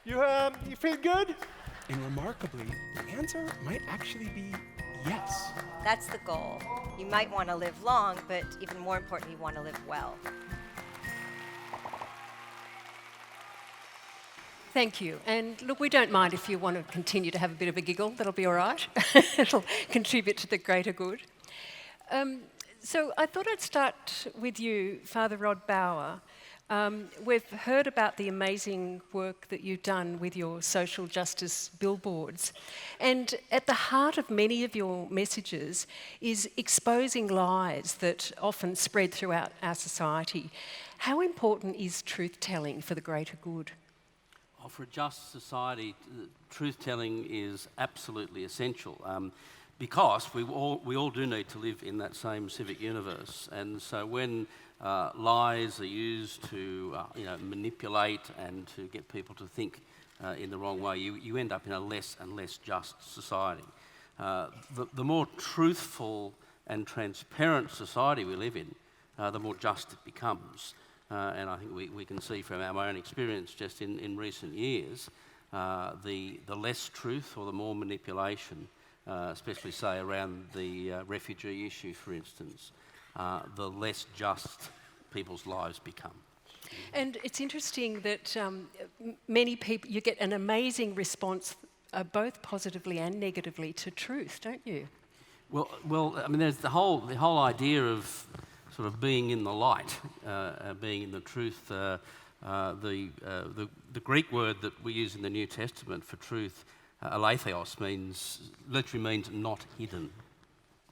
You feel good? And remarkably, the answer might actually be yes. That's the goal. You might want to live long, but even more important, you want to live well. Thank you. And look, we don't mind if you want to continue to have a bit of a giggle. That'll be all right. It'll contribute to the greater good. So I thought I'd start with you, Father Rod Bauer. We've heard about the amazing work that you've done with your social justice billboards. And at the heart of many of your messages is exposing lies that often spread throughout our society. How important is truth-telling for the greater good? Well, for a just society, truth-telling is absolutely essential. Because we all do need to live in that same civic universe, and so when lies are used to manipulate and to get people to think in the wrong way, you end up in a less and less just society. The more truthful and transparent society we live in, the more just it becomes. And I think we can see from our own experience just in recent years, the less truth or the more manipulation, especially, say, around the refugee issue, for instance, the less just people's lives become. And it's interesting that many people, you get an amazing response, both positively and negatively, to truth, don't you? Well, I mean, there's the whole idea of sort of being in the light, being in the truth. The Greek word that we use in the New Testament for truth, aletheos, literally means not hidden.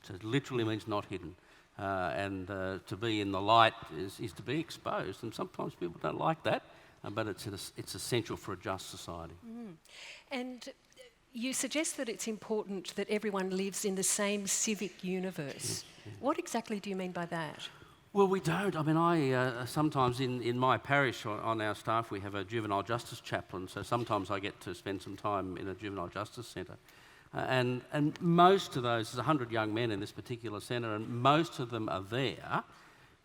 So it literally means not hidden. And to be in the light is to be exposed, and sometimes people don't like that, but it's essential for a just society. And you suggest that it's important that everyone lives in the same civic universe. Yeah. What exactly do you mean by that? Well, we don't. I mean, I sometimes in my parish on our staff we have a juvenile justice chaplain, so sometimes I get to spend some time in a juvenile justice centre. And most of those, there's 100 young men in this particular centre, and most of them are there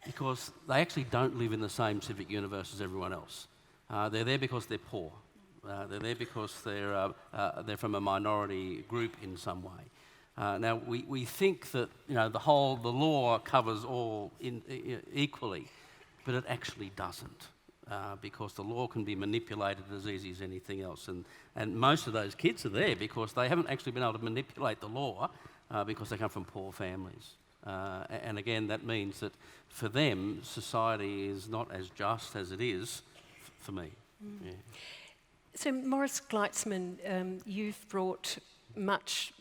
because they actually don't live in the same civic universe as everyone else. They're there because they're poor. They're there because they're from a minority group in some way. Now we think that the law covers all equally, but it actually doesn't. Because the law can be manipulated as easy as anything else. And most of those kids are there because they haven't actually been able to manipulate the law because they come from poor families. And again, that means that for them, society is not as just as it is for me. Yeah. So, Maurice Gleitzman, you've brought much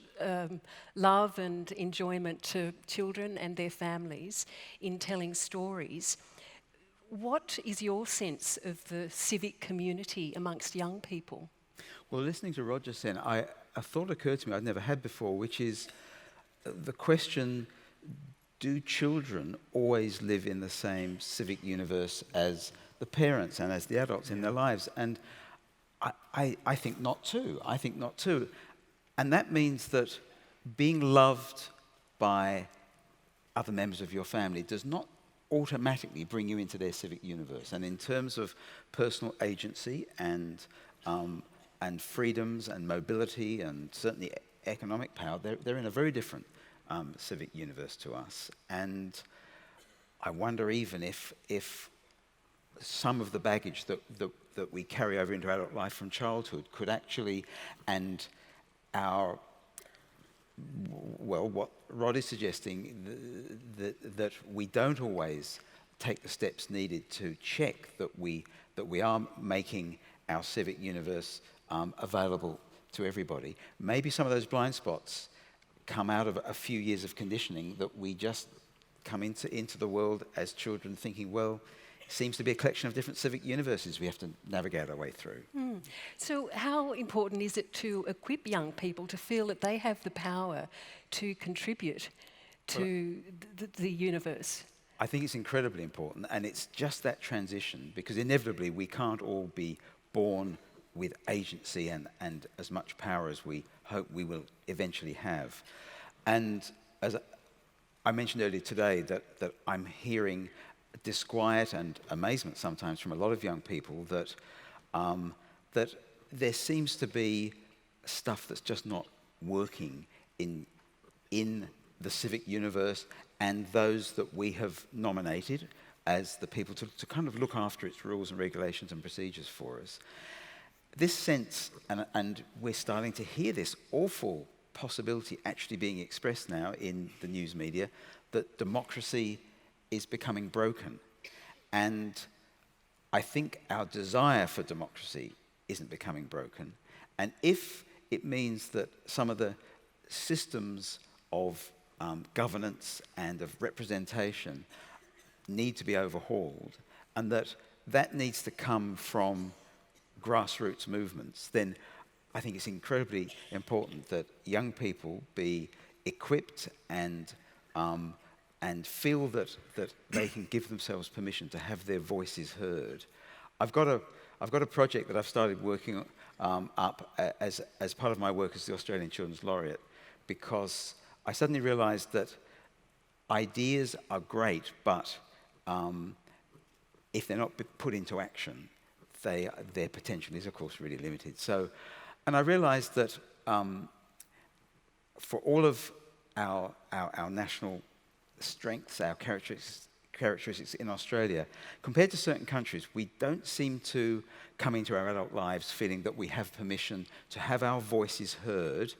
love and enjoyment to children and their families in telling stories. What is your sense of the civic community amongst young people? Well, listening to Roger then, a thought occurred to me I'd never had before, which is the question, do children always live in the same civic universe as the parents and as the adults in their lives? And I think not too. I think not too. And that means that being loved by other members of your family does not automatically bring you into their civic universe. And in terms of personal agency and freedoms and mobility and certainly economic power, they're in a very different civic universe to us. And I wonder even if some of the baggage that we carry over into adult life from childhood could actually, and what Rod is suggesting, that we don't always take the steps needed to check that we are making our civic universe available to everybody. Maybe some of those blind spots come out of a few years of conditioning that we just come into the world as children thinking, well, it seems to be a collection of different civic universes we have to navigate our way through. So how important is it to equip young people to feel that they have the power to contribute to the universe? I think it's incredibly important, and it's just that transition, because inevitably we can't all be born with agency and as much power as we hope we will eventually have. And as I mentioned earlier today, that I'm hearing disquiet and amazement sometimes from a lot of young people that there seems to be stuff that's just not working in the civic universe and those that we have nominated as the people to kind of look after its rules and regulations and procedures for us. This sense, and we're starting to hear this awful possibility actually being expressed now in the news media, that democracy is becoming broken. And I think our desire for democracy isn't becoming broken. And if it means that some of the systems of governance and of representation need to be overhauled, and that needs to come from grassroots movements, then I think it's incredibly important that young people be equipped and feel that they can give themselves permission to have their voices heard. I've got a project that I've started working up as part of my work as the Australian Children's Laureate, because I suddenly realised that ideas are great, but if they're not put into action, their potential is, of course, really limited. So, and I realised that for all of our national strengths, our characteristics in Australia, compared to certain countries, we don't seem to come into our adult lives feeling that we have permission to have our voices heard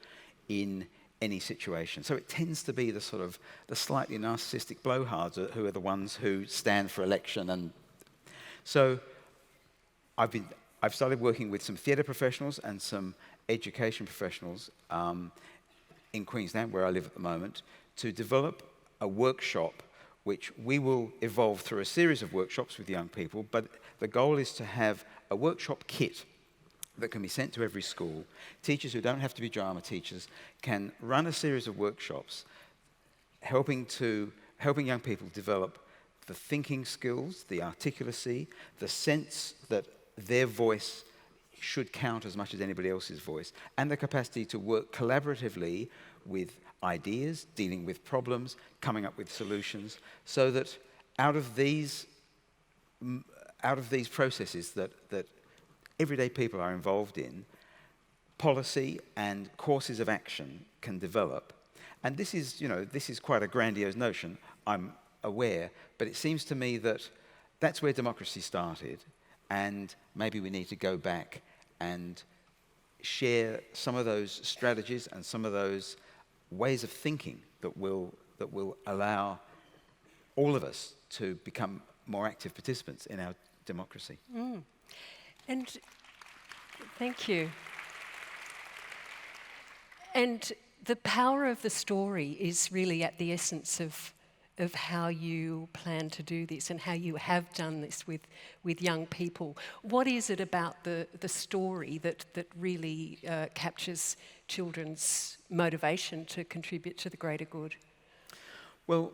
in any situation. So it tends to be the sort of the slightly narcissistic blowhards who are the ones who stand for election. And so I've started working with some theatre professionals and some education professionals in Queensland, where I live at the moment, to develop a workshop which we will evolve through a series of workshops with young people, but the goal is to have a workshop kit that can be sent to every school. Teachers who don't have to be drama teachers can run a series of workshops helping young people develop the thinking skills, the articulacy, the sense that their voice should count as much as anybody else's voice, and the capacity to work collaboratively with ideas, dealing with problems, coming up with solutions, so that out of these processes that everyday people are involved in, policy and courses of action can develop. And this is quite a grandiose notion, I'm aware, but it seems to me that that's where democracy started, and maybe we need to go back and share some of those strategies and some of those ways of thinking that will allow all of us to become more active participants in our democracy. And thank you. And the power of the story is really at the essence of how you plan to do this and how you have done this with young people. What is it about the story that really captures children's motivation to contribute to the greater good? Well,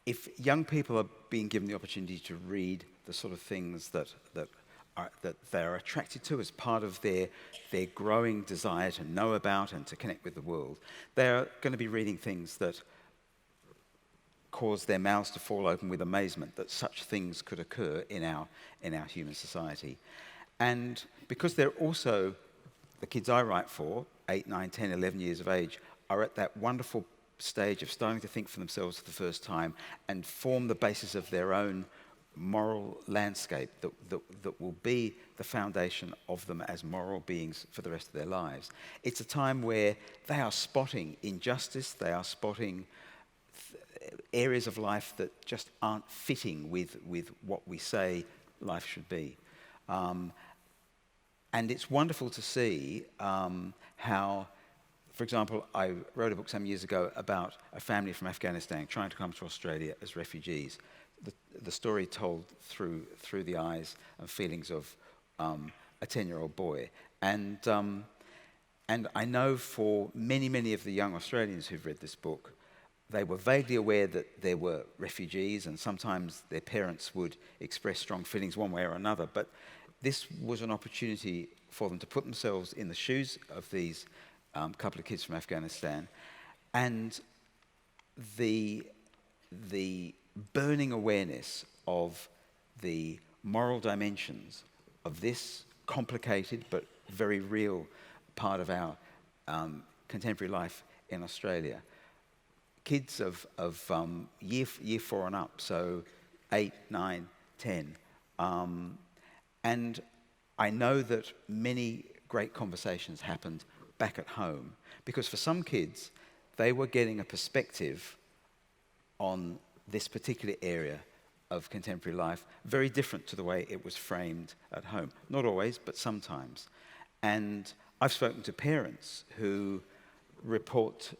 if young people are being given the opportunity to read the sort of things that they're attracted to as part of their growing desire to know about and to connect with the world, they're going to be reading things that cause their mouths to fall open with amazement that such things could occur in our human society. And because they're also, the kids I write for, 8, 9, 10, 11 years of age, are at that wonderful stage of starting to think for themselves for the first time and form the basis of their own moral landscape that will be the foundation of them as moral beings for the rest of their lives. It's a time where they are spotting injustice, they are spotting areas of life that just aren't fitting with what we say life should be. And it's wonderful to see how, for example, I wrote a book some years ago about a family from Afghanistan trying to come to Australia as refugees. The story told through the eyes and feelings of a 10-year-old boy. And I know for many of the young Australians who've read this book, they were vaguely aware that there were refugees, and sometimes their parents would express strong feelings one way or another. But this was an opportunity for them to put themselves in the shoes of these couple of kids from Afghanistan, and the burning awareness of the moral dimensions of this complicated but very real part of our contemporary life in Australia. Kids of year 4 and up, so 8, 9, 10. And I know that many great conversations happened back at home, because for some kids, they were getting a perspective on this particular area of contemporary life very different to the way it was framed at home. Not always, but sometimes. And I've spoken to parents who report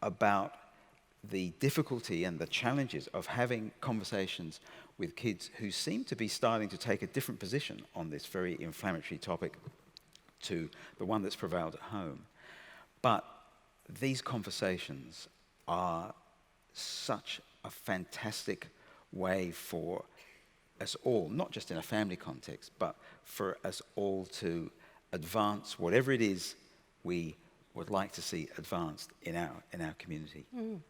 about the difficulty and the challenges of having conversations with kids who seem to be starting to take a different position on this very inflammatory topic to the one that's prevailed at home. But these conversations are such a fantastic way for us all, not just in a family context, but for us all to advance whatever it is we would like to see advanced in our community. Mm.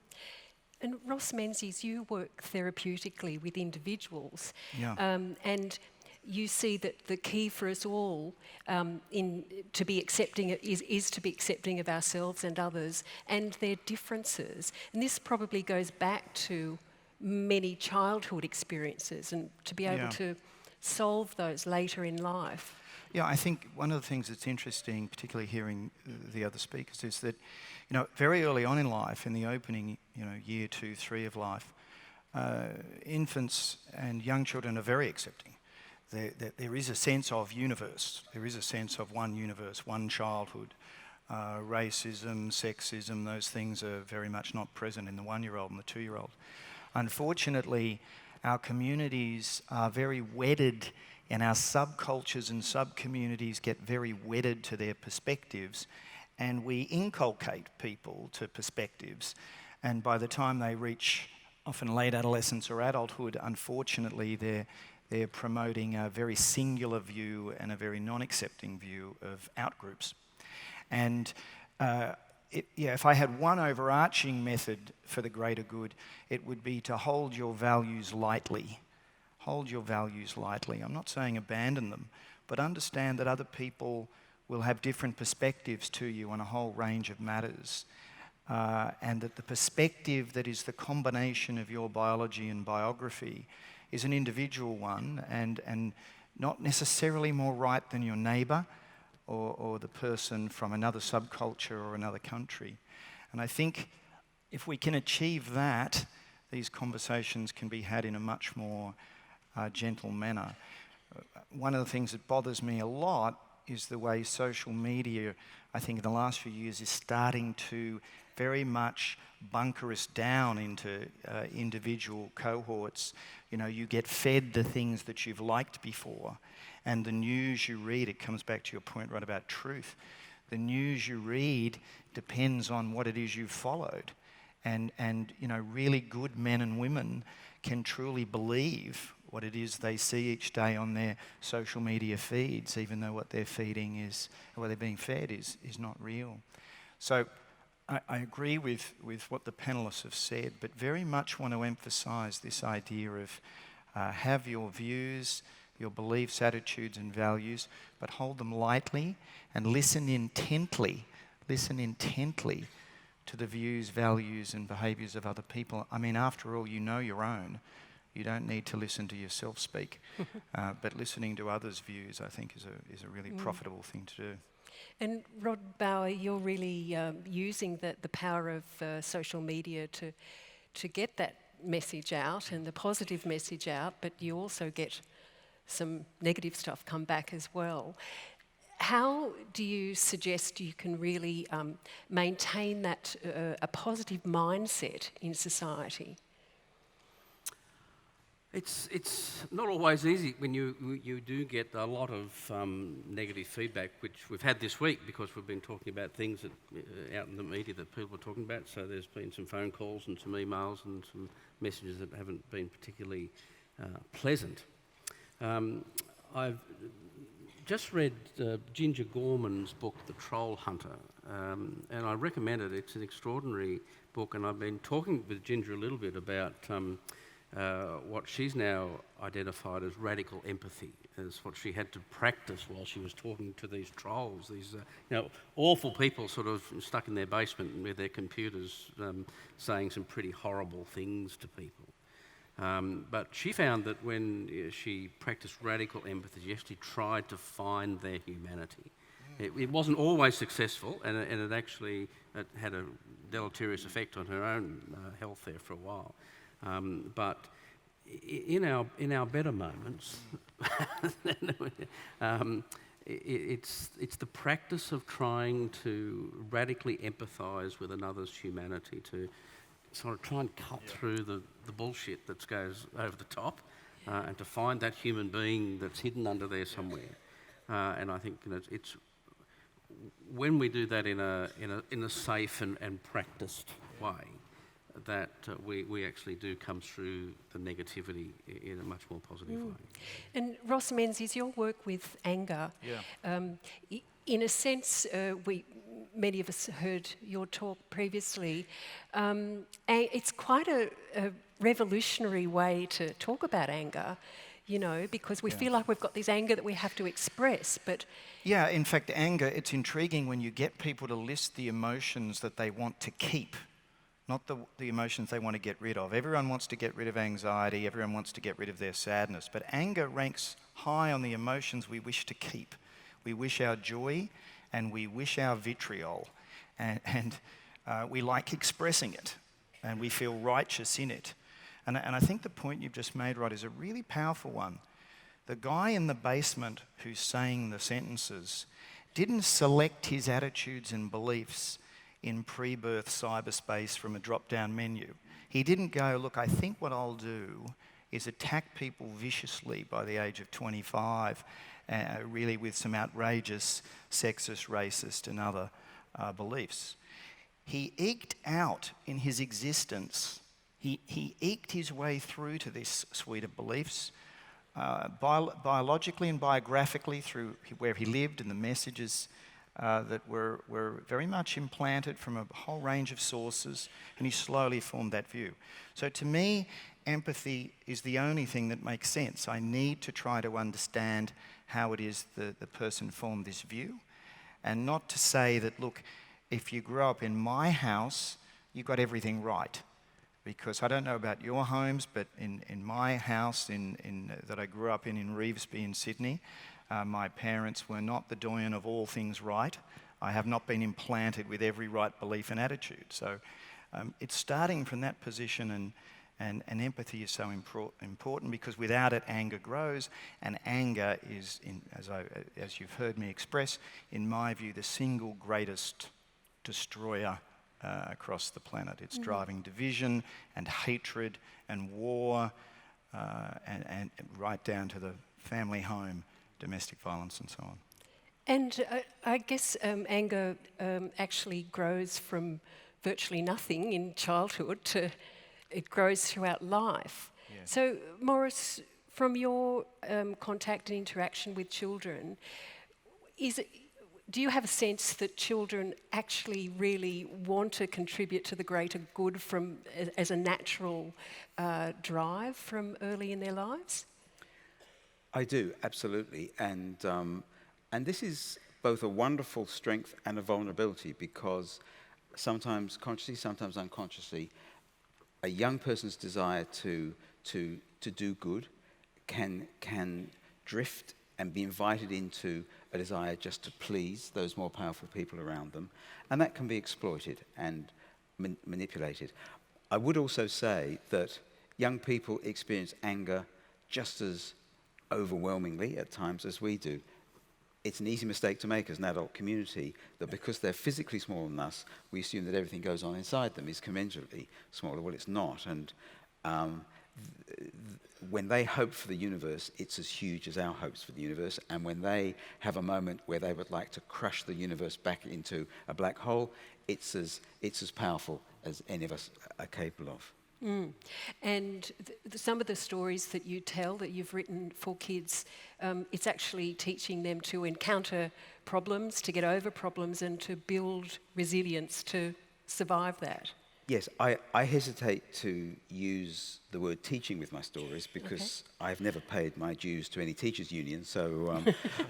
And Ross Menzies, you work therapeutically with individuals, and you see that the key for us all to be accepting is to be accepting of ourselves and others and their differences. And this probably goes back to many childhood experiences, and to be able to solve those later in life. Yeah, I think one of the things that's interesting, particularly hearing the other speakers, is that, very early on in life, in the opening, year 2, 3 of life, infants and young children are very accepting. There is a sense of universe. There is a sense of one universe, one childhood. Racism, sexism, those things are very much not present in the 1-year-old and the 2-year-old. Unfortunately, our communities are very wedded, and our subcultures and subcommunities get very wedded to their perspectives, and we inculcate people to perspectives. And by the time they reach often late adolescence or adulthood, unfortunately, they're promoting a very singular view and a very non-accepting view of outgroups. And if I had one overarching method for the greater good, it would be to hold your values lightly. Hold your values lightly. I'm not saying abandon them, but understand that other people will have different perspectives to you on a whole range of matters. And that the perspective that is the combination of your biology and biography is an individual one, and not necessarily more right than your neighbour or the person from another subculture or another country. And I think if we can achieve that, these conversations can be had in a much more gentle manner. One of the things that bothers me a lot is the way social media, I think in the last few years, is starting to very much bunker us down into individual cohorts. You get fed the things that you've liked before, and the news you read, it comes back to your point right about truth. The news you read depends on what it is you've followed. And really good men and women can truly believe what it is they see each day on their social media feeds, even though what they're feeding is, or what they're being fed is not real. So I agree with what the panellists have said, but very much want to emphasise this idea of have your views, your beliefs, attitudes and values, but hold them lightly and listen intently to the views, values and behaviours of other people. I mean, after all, you know your own. You don't need to listen to yourself speak, but listening to others' views, I think, is a really profitable thing to do. And Rod Bauer, you're really using the power of social media to get that message out and the positive message out, but you also get some negative stuff come back as well. How do you suggest you can really maintain that a positive mindset in society? It's not always easy when you do get a lot of negative feedback, which we've had this week because we've been talking about things that out in the media that people are talking about. So there's been some phone calls and some emails and some messages that haven't been particularly pleasant. I've just read Ginger Gorman's book, The Troll Hunter, and I recommend it. It's an extraordinary book, and I've been talking with Ginger a little bit about what she's now identified as radical empathy, is what she had to practice while she was talking to these trolls, these awful people sort of stuck in their basement with their computers saying some pretty horrible things to people. But she found that when she practiced radical empathy, she actually tried to find their humanity. It wasn't always successful, and it actually had a deleterious effect on her own health there for a while. But in our better moments, it's the practice of trying to radically empathise with another's humanity, to sort of try and cut through the bullshit that goes over the top, and to find that human being that's hidden under there somewhere. And I think it's when we do that in a safe and practiced way, that we actually do come through the negativity in a much more positive way. And Ross Menzies, your work with anger, in a sense, many of us heard your talk previously. It's quite a revolutionary way to talk about anger, because we feel like we've got this anger that we have to express, but... Yeah, in fact, anger, it's intriguing when you get people to list the emotions that they want to keep, not the emotions they want to get rid of. Everyone wants to get rid of anxiety, everyone wants to get rid of their sadness, but anger ranks high on the emotions we wish to keep. We wish our joy and we wish our vitriol, and we like expressing it, and we feel righteous in it. And I think the point you've just made, Rod, is a really powerful one. The guy in the basement who's saying the sentences didn't select his attitudes and beliefs in pre-birth cyberspace from a drop-down menu. He didn't go, look, I think what I'll do is attack people viciously by the age of 25, really with some outrageous sexist, racist and other beliefs. He eked out in his existence, he eked his way through to this suite of beliefs, biologically and biographically, through where he lived and the messages that were very much implanted from a whole range of sources, and he slowly formed that view. So to me, empathy is the only thing that makes sense. I need to try to understand how it is the person formed this view, and not to say that, look, if you grew up in my house, you got everything right. Because I don't know about your homes, but in my house that I grew up in Revesby in Sydney, my parents were not the doyen of all things right. I have not been implanted with every right belief and attitude. So it's starting from that position, and empathy is so important, because without it, anger grows, and anger is, as you've heard me express, in my view, the single greatest destroyer across the planet. It's driving division and hatred and war, and right down to the family home, domestic violence and so on. And I guess anger actually grows from virtually nothing in childhood to it grows throughout life. Yeah. So, Maurice, from your contact and interaction with children, do you have a sense that children actually really want to contribute to the greater good as a natural drive from early in their lives? I do, absolutely. And this is both a wonderful strength and a vulnerability, because sometimes consciously, sometimes unconsciously, a young person's desire to do good can drift and be invited into a desire just to please those more powerful people around them. And that can be exploited and manipulated. I would also say that young people experience anger just as overwhelmingly at times as we do. It's an easy mistake to make as an adult community, that because they're physically smaller than us, we assume that everything goes on inside them is commensurately smaller. Well, it's not. And when they hope for the universe, it's as huge as our hopes for the universe. And when they have a moment where they would like to crush the universe back into a black hole, it's as powerful as any of us are capable of. Mm. And some of the stories that you tell, that you've written for kids, it's actually teaching them to encounter problems, to get over problems, and to build resilience to survive that. Yes, I hesitate to use the word teaching with my stories because I've never paid my dues to any teachers' union. So,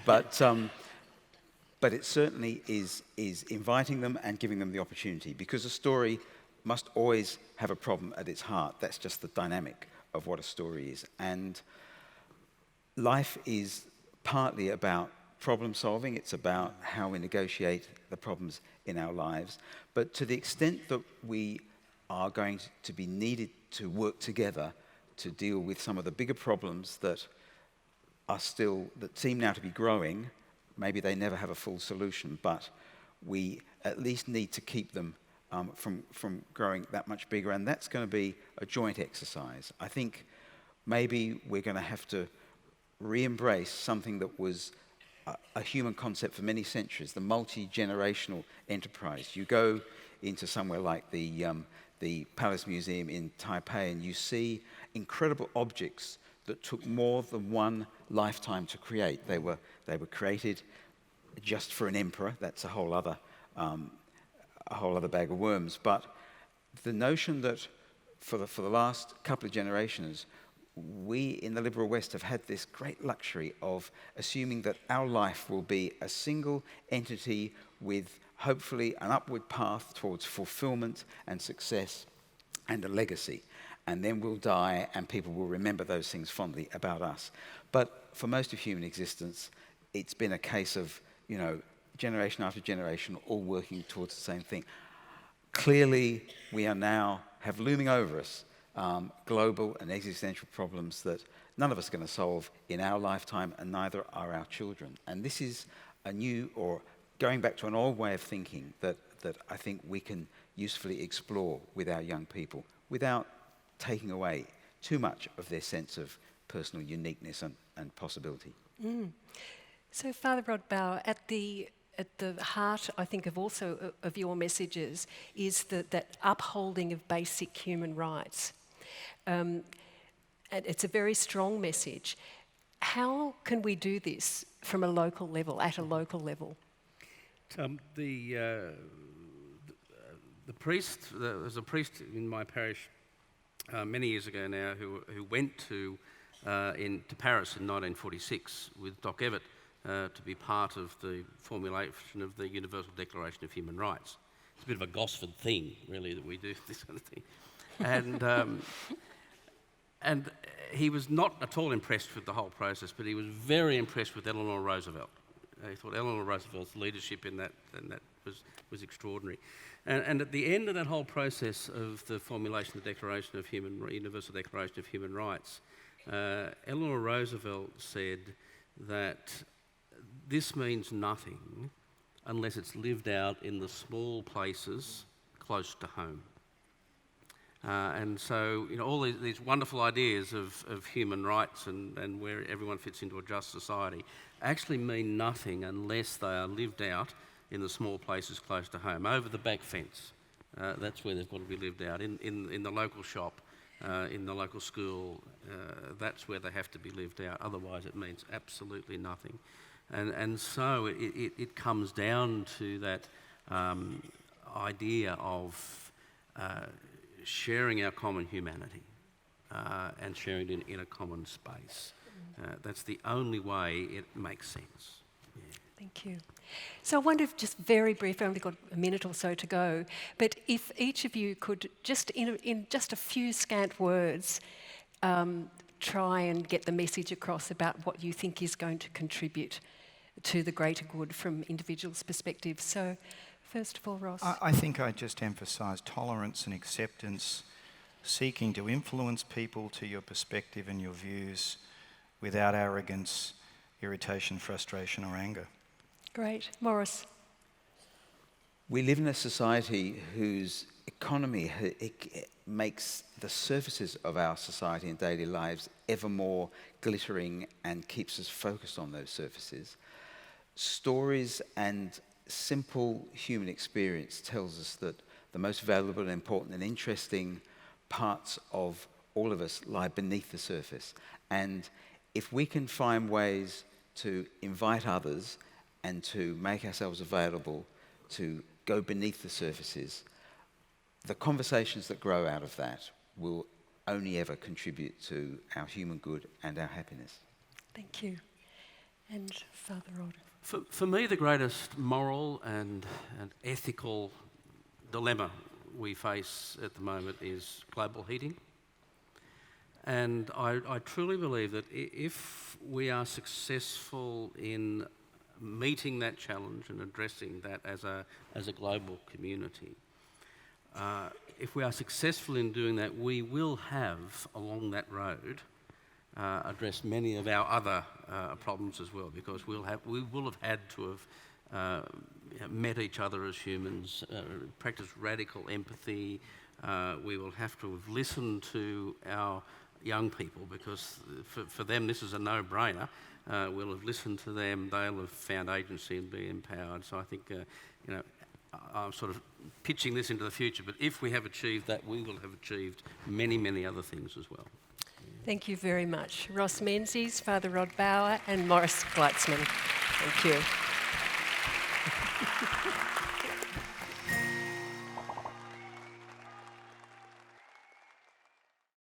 but it certainly is inviting them and giving them the opportunity, because a story must always have a problem at its heart. That's just the dynamic of what a story is. And life is partly about problem solving. It's about how we negotiate the problems in our lives. But to the extent that we are going to be needed to work together to deal with some of the bigger problems that seem now to be growing, maybe they never have a full solution, but we at least need to keep them from growing that much bigger, and that's going to be a joint exercise. I think maybe we're going to have to re-embrace something that was a human concept for many centuries, the multi-generational enterprise. You go into somewhere like the Palace Museum in Taipei, and you see incredible objects that took more than one lifetime to create. They were created just for an emperor. That's a whole other bag of worms. But the notion that for the last couple of generations, we in the liberal West have had this great luxury of assuming that our life will be a single entity with hopefully an upward path towards fulfillment and success and a legacy. And then we'll die and people will remember those things fondly about us. But for most of human existence, it's been a case of, generation after generation all working towards the same thing. Clearly, we are now have looming over us global and existential problems that none of us are going to solve in our lifetime, and neither are our children. And this is a new, or going back to an old way of thinking that I think we can usefully explore with our young people without taking away too much of their sense of personal uniqueness and possibility. So, Father Rod Bauer, at the heart, I think, of your messages is that upholding of basic human rights. And it's a very strong message. How can we do this from a local level, at a local level? The priest, there was a priest in my parish many years ago now who went to Paris in 1946 with Doc Evatt to be part of the formulation of the Universal Declaration of Human Rights. It's a bit of a Gosford thing, really, that we do this kind of thing. And he was not at all impressed with the whole process, but he was very impressed with Eleanor Roosevelt. He thought Eleanor Roosevelt's leadership in that was extraordinary. And at the end of that whole process of the formulation of the Universal Declaration of Human Rights, Eleanor Roosevelt said that this means nothing unless it's lived out in the small places close to home. And so, all these wonderful ideas of human rights and where everyone fits into a just society actually mean nothing unless they are lived out in the small places close to home. Over the back fence, that's where they've got to be lived out. In the local shop, in the local school, that's where they have to be lived out. Otherwise, it means absolutely nothing. And so it comes down to that idea of sharing our common humanity and sharing it in a common space. That's the only way it makes sense. Yeah. Thank you. So I wonder if, just very brief, I've only got a minute or so to go, but if each of you could just, in just a few scant words, try and get the message across about what you think is going to contribute to the greater good from individuals' perspectives. So, first of all, Ross. I think I just emphasise tolerance and acceptance, seeking to influence people to your perspective and your views without arrogance, irritation, frustration or anger. Great. Morris. We live in a society whose economy makes the surfaces of our society and daily lives ever more glittering and keeps us focused on those surfaces. Stories and simple human experience tells us that the most valuable and important and interesting parts of all of us lie beneath the surface. And if we can find ways to invite others and to make ourselves available to go beneath the surfaces, the conversations that grow out of that will only ever contribute to our human good and our happiness. Thank you. And Father Rod. For me, the greatest moral and ethical dilemma we face at the moment is global heating. And I truly believe that if we are successful in meeting that challenge and addressing that as a global community, if we are successful in doing that, we will have, along that road, addressed many of our other problems as well, because we will have had to have met each other as humans, practiced radical empathy. We will have to have listened to our young people, because for them this is a no-brainer. We'll have listened to them, they'll have found agency and be empowered. So I think, I'm sort of pitching this into the future, but if we have achieved that, we will have achieved many, many other things as well. Thank you very much. Ross Menzies, Father Rod Bauer and Maurice Gleitzman. Thank you.